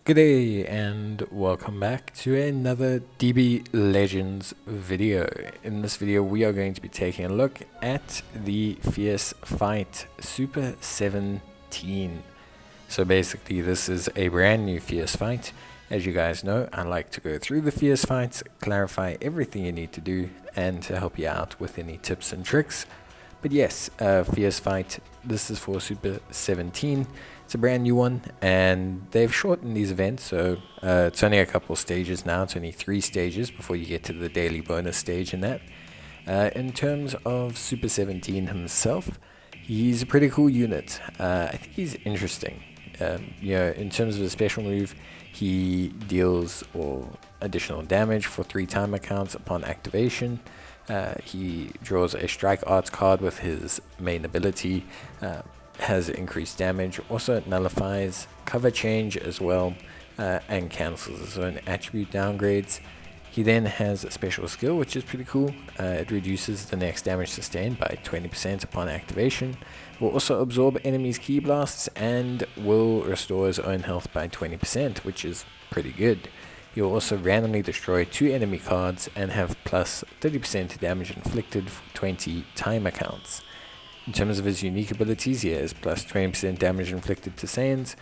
Good day and welcome back to another DB Legends video. In this video we are going to be taking a look at the Fierce Fight Super 17. So basically this is a brand new Fierce Fight. As you guys know, I like to go through the Fierce Fights, clarify everything you need to do, and to help you out with any tips and tricks. But yes, Fierce Fight, this is for Super 17. It's a brand new one, and they've shortened these events, so it's only a couple stages now. It's only 3 stages before you get to the daily bonus stage in that. In terms of Super 17 himself, he's a pretty cool unit. I think he's interesting. In terms of the special move, he deals additional damage for 3 timer counts upon activation. He draws a Strike Arts card with his main ability, has increased damage, also nullifies cover change as well, and cancels his own attribute downgrades. He then has a special skill which is pretty cool. It reduces the next damage sustained by 20% upon activation, will also absorb enemies' ki blasts, and will restore his own health by 20%, which is pretty good. He'll also randomly destroy 2 enemy cards and have plus 30% damage inflicted for 20 timer counts. In terms of his unique abilities, he has plus 20% damage inflicted to Saiyans,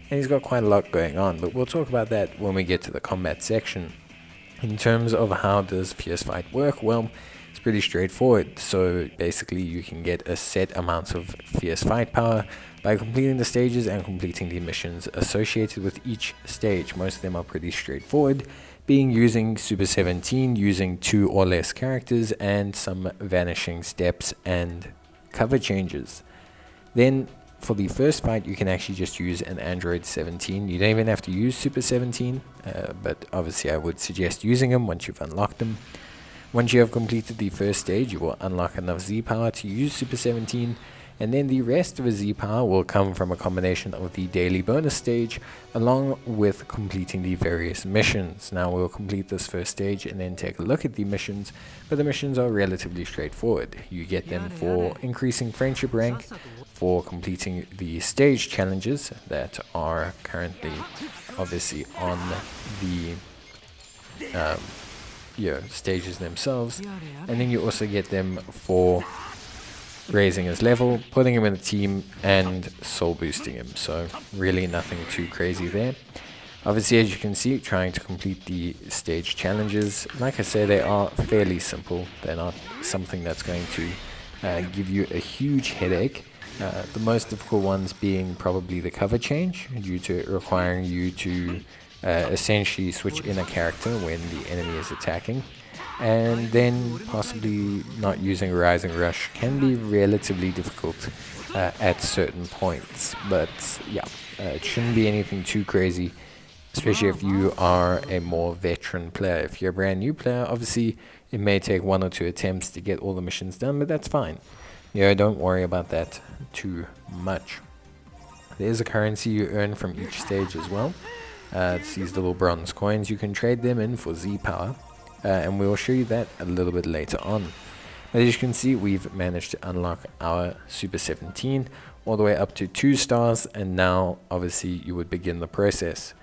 and he's got quite a lot going on, but we'll talk about that when we get to the combat section. In terms of how does Fierce Fight work, well, it's pretty straightforward. So basically you can get a set amount of Fierce Fight power by completing the stages and completing the missions associated with each stage. Most of them are pretty straightforward, being using Super 17, using 2 or less characters, and some vanishing steps and cover changes. Then for the first fight you can actually just use an Android 17. You don't even have to use Super 17, but obviously I would suggest using them once you've unlocked them. Once you have completed the first stage, you will unlock enough Z power to use Super 17, and then the rest of the Z power will come from a combination of the daily bonus stage along with completing the various missions. Now we'll complete this first stage and then take a look at the missions, but the missions are relatively straightforward. You get them for increasing friendship rank, for completing the stage challenges that are currently obviously on the stages themselves, and then you also get them for raising his level, putting him in a team, and soul boosting him. So really nothing too crazy there. Obviously, as you can see, trying to complete the stage challenges, like I said, they are fairly simple. They're not something that's going to give you a huge headache. The most difficult ones being probably the cover change, due to it requiring you to essentially switch in a character when the enemy is attacking. And then possibly not using Rising Rush can be relatively difficult at certain points. But yeah, it shouldn't be anything too crazy, especially if you are a more veteran player. If you're a brand new player, obviously it may take 1 or 2 attempts to get all the missions done, but that's fine. Don't worry about that too much. There's a currency you earn from each stage as well. It's these little bronze coins. You can trade them in for Z power. And we will show you that a little bit later on. As you can see, we've managed to unlock our Super 17 all the way up to 2 stars, and now obviously you would begin the process.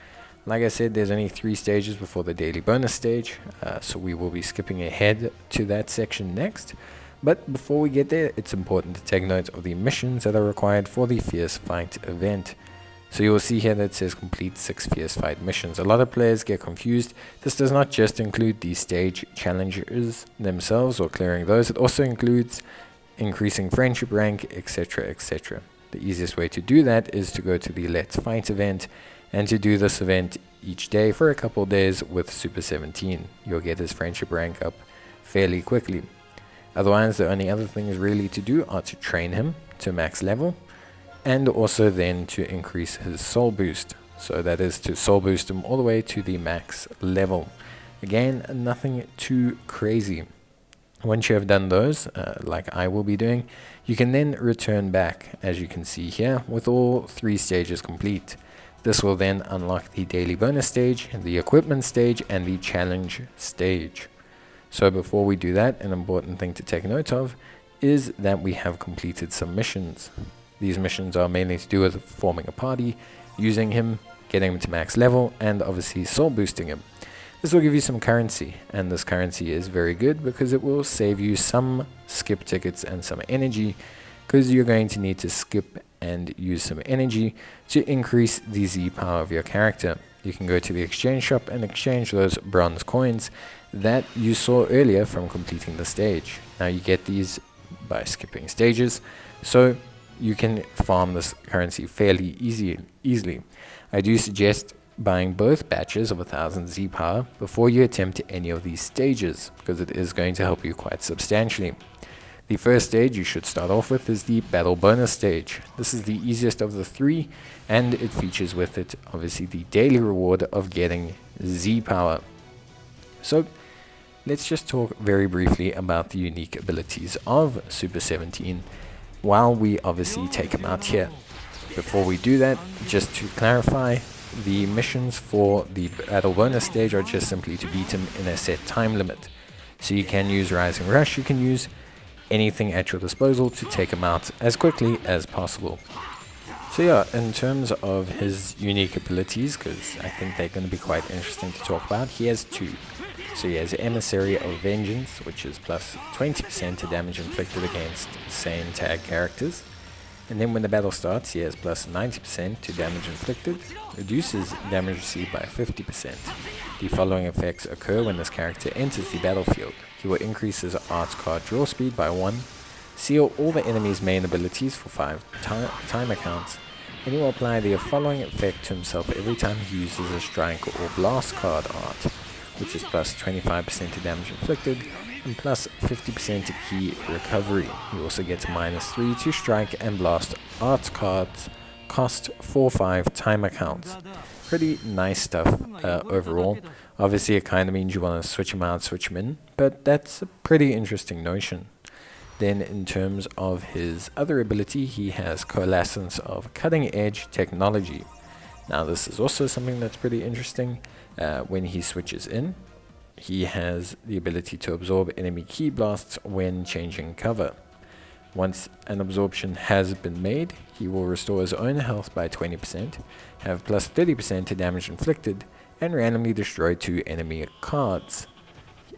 Like I said, there's only 3 stages before the daily bonus stage, so we will be skipping ahead to that section next. But before we get there, it's important to take note of the missions that are required for the Fierce Fight event. So you will see here that it says complete 6 Fierce Fight missions. A lot of players get confused. This does not just include the stage challenges themselves or clearing those. It also includes increasing friendship rank, etc, etc. The easiest way to do that is to go to the Let's Fight event and to do this event each day for a couple days with Super 17. You'll get his friendship rank up fairly quickly. Otherwise, the only other things really to do are to train him to max level, and also then to increase his soul boost. So that is to soul boost him all the way to the max level. Again, nothing too crazy. Once you have done those, like I will be doing, you can then return back, as you can see here, with all 3 stages complete. This will then unlock the daily bonus stage, the equipment stage, and the challenge stage. So before we do that, an important thing to take note of is that we have completed some missions. These missions are mainly to do with forming a party, using him, getting him to max level, and obviously soul boosting him. This will give you some currency, and this currency is very good because it will save you some skip tickets and some energy, because you're going to need to skip and use some energy to increase the Z power of your character. You can go to the exchange shop and exchange those bronze coins that you saw earlier from completing the stage. Now you get these by skipping stages, so you can farm this currency fairly easily. I do suggest buying both batches of 1000 Z power before you attempt any of these stages, because it is going to help you quite substantially. The first stage you should start off with is the battle bonus stage. This is the easiest of the three, and it features with it obviously the daily reward of getting Z power. So let's just talk very briefly about the unique abilities of Super 17 while we obviously take him out here. Before we do that, just to clarify, the missions for the battle bonus stage are just simply to beat him in a set time limit. So you can use Rising Rush, you can use anything at your disposal to take him out as quickly as possible. So yeah, in terms of his unique abilities, because I think they're going to be quite interesting to talk about, he has two. So he has Emissary of Vengeance, which is plus 20% to damage inflicted against same tag characters. And then when the battle starts, he has plus 90% to damage inflicted, reduces damage received by 50%. The following effects occur when this character enters the battlefield. He will increase his arts card draw speed by 1, seal all the enemy's main abilities for 5 timer counts, and he will apply the following effect to himself every time he uses a strike or blast card art, which is plus 25% to damage inflicted and plus 50% to key recovery. He also gets minus 3 to strike and blast arts cards, cost 4/5 timer counts. Pretty nice stuff overall. Obviously it kind of means you want to switch him out, switch him in, but that's a pretty interesting notion. Then in terms of his other ability, he has Coalescence of Cutting Edge Technology. Now this is also something that's pretty interesting. When he switches in, he has the ability to absorb enemy key blasts when changing cover. Once an absorption has been made, he will restore his own health by 20%, have plus 30% to damage inflicted, and randomly destroy 2 enemy cards.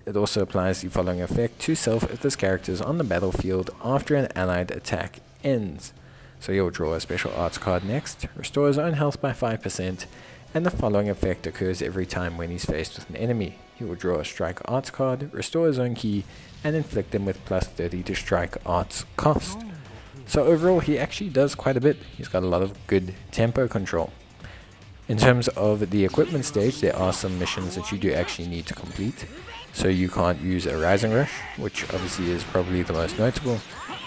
It also applies the following effect to self if this character is on the battlefield after an allied attack ends. So he'll draw a special arts card next, restore his own health by 5%, and the following effect occurs every time when he's faced with an enemy. He will draw a strike arts card, restore his own key, and inflict them with plus 30 to strike arts cost. So overall he actually does quite a bit. He's got a lot of good tempo control. In terms of the equipment stage, there are some missions that you do actually need to complete. So you can't use a Rising Rush, which obviously is probably the most notable,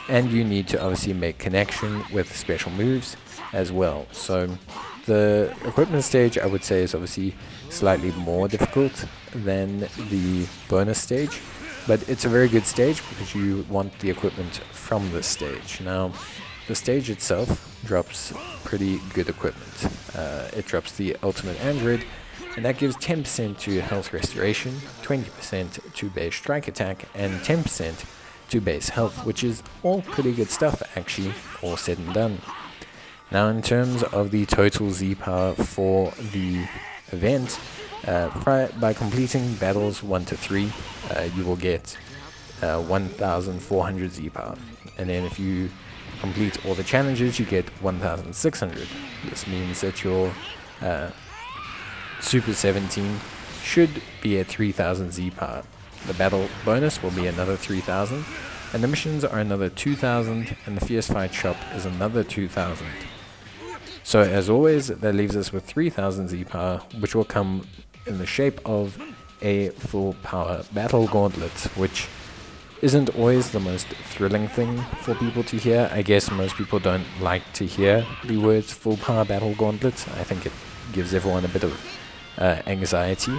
and you need to obviously make connection with special moves as well. So the equipment stage, I would say, is obviously slightly more difficult than the bonus stage, but it's a very good stage because you want the equipment from this stage. Now, the stage itself drops pretty good equipment. It drops the Ultimate Android, and that gives 10% to health restoration, 20% to base strike attack, and 10% to base health, which is all pretty good stuff actually, all said and done. Now in terms of the total Z power for the event, by completing battles 1 to 3, you will get 1400 Z power, and then if you complete all the challenges you get 1600. This means that your Super 17 should be at 3000 Z power. The battle bonus will be another 3000, and the missions are another 2000, and the Fierce Fight shop is another 2000. So as always, that leaves us with 3000 Z power, which will come in the shape of a full power battle gauntlet, which isn't always the most thrilling thing for people to hear. I guess most people don't like to hear the words full power battle gauntlet. I think it gives everyone a bit of anxiety.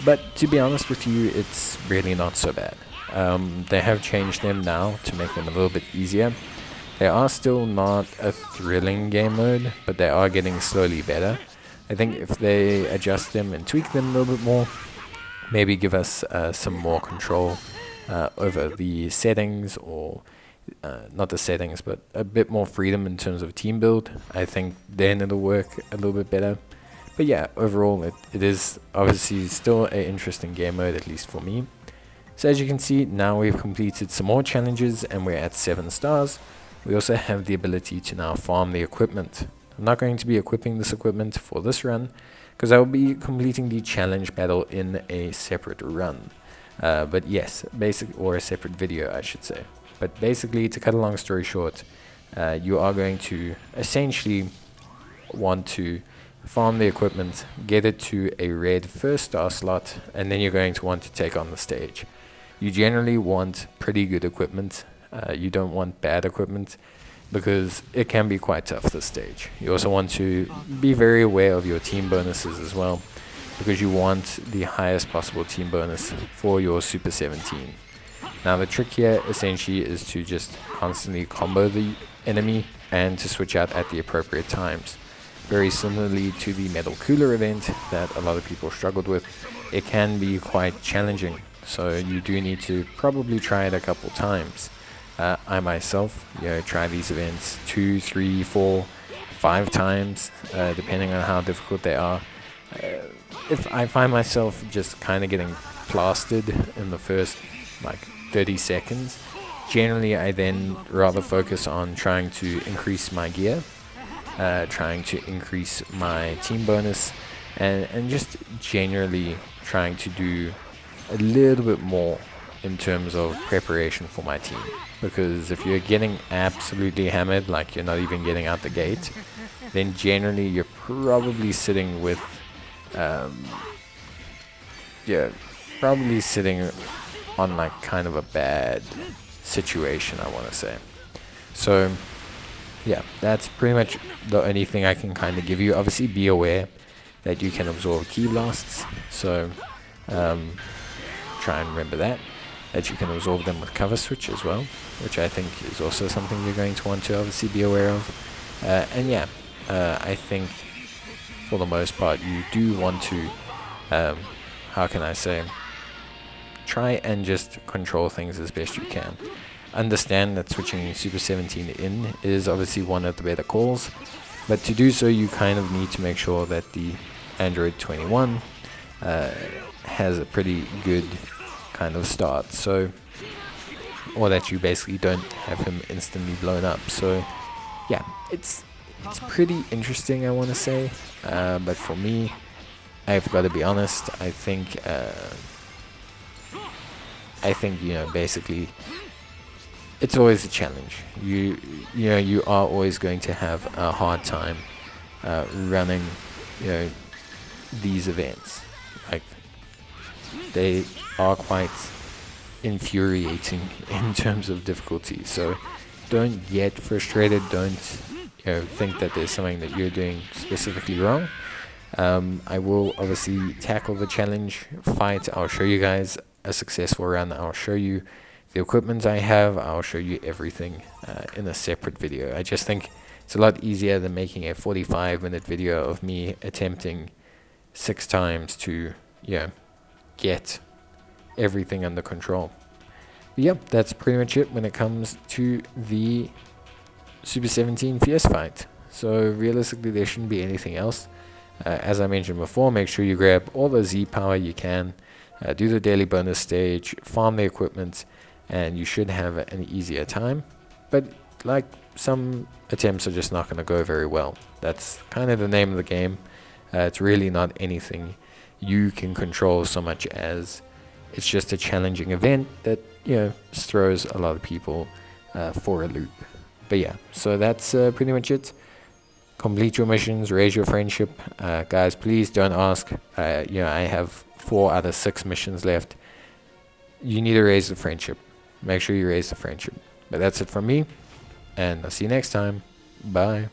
But to be honest with you, it's really not so bad. They have changed them now to make them a little bit easier. They are still not a thrilling game mode, but they are getting slowly better. I think if they adjust them and tweak them a little bit more, maybe give us some more control over the settings, or not the settings, but a bit more freedom in terms of team build, I think then it'll work a little bit better. But yeah, overall it is obviously still an interesting game mode, at least for me. So as you can see, now we've completed some more challenges and we're at 7 stars. We also have the ability to now farm the equipment. I'm not going to be equipping this equipment for this run, because I will be completing the challenge battle in a separate run. But yes, or a separate video, I should say. But basically, to cut a long story short, you are going to essentially want to farm the equipment, get it to a red 1st star slot, and then you're going to want to take on the stage. You generally want pretty good equipment. You don't want bad equipment, because it can be quite tough this stage. You also want to be very aware of your team bonuses as well, because you want the highest possible team bonus for your Super 17. Now the trick here essentially is to just constantly combo the enemy and to switch out at the appropriate times. Very similarly to the Metal Cooler event that a lot of people struggled with, it can be quite challenging, so you do need to probably try it a couple times. I myself, try these events 2, 3, 4, 5 times, depending on how difficult they are. If I find myself just kind of getting plastered in the first 30 seconds, generally I then rather focus on trying to increase my gear, trying to increase my team bonus, and just generally trying to do a little bit more in terms of preparation for my team. Because if you're getting absolutely hammered, like you're not even getting out the gate, then generally you're probably sitting with probably sitting on kind of a bad situation, I want to say. So yeah, that's pretty much the only thing I can kind of give you. Obviously be aware that you can absorb ki blasts, so try and remember that you can absorb them with cover switch as well, which I think is also something you're going to want to obviously be aware of. And yeah, I think for the most part you do want to, how can I say, try and just control things as best you can. Understand that switching Super 17 in is obviously one of the better calls, but to do so you kind of need to make sure that the Android 21 has a pretty good kind of start, so, or that you basically don't have him instantly blown up. So yeah, it's pretty interesting, I want to say, but for me, I've got to be honest, I think basically it's always a challenge. You are always going to have a hard time running these events. They are quite infuriating in terms of difficulty, so don't get frustrated, don't think that there's something that you're doing specifically wrong. I will obviously tackle the challenge fight. I'll show you guys a successful run, I'll show you the equipment I have, I'll show you everything in a separate video. I just think it's a lot easier than making a 45-minute video of me attempting 6 times to get everything under control. But yep, that's pretty much it when it comes to the Super 17 Fierce fight. So realistically there shouldn't be anything else. As I mentioned before, make sure you grab all the Z power you can, do the daily bonus stage, farm the equipment, and you should have an easier time. But some attempts are just not going to go very well. That's kind of the name of the game. It's really not anything you can control so much as it's just a challenging event that throws a lot of people for a loop. But yeah, so that's pretty much it. Complete your missions, raise your friendship. Guys, please don't ask. I have 4 out of 6 missions left. You need to raise the friendship. Make sure you raise the friendship. But that's it from me, and I'll see you next time. Bye.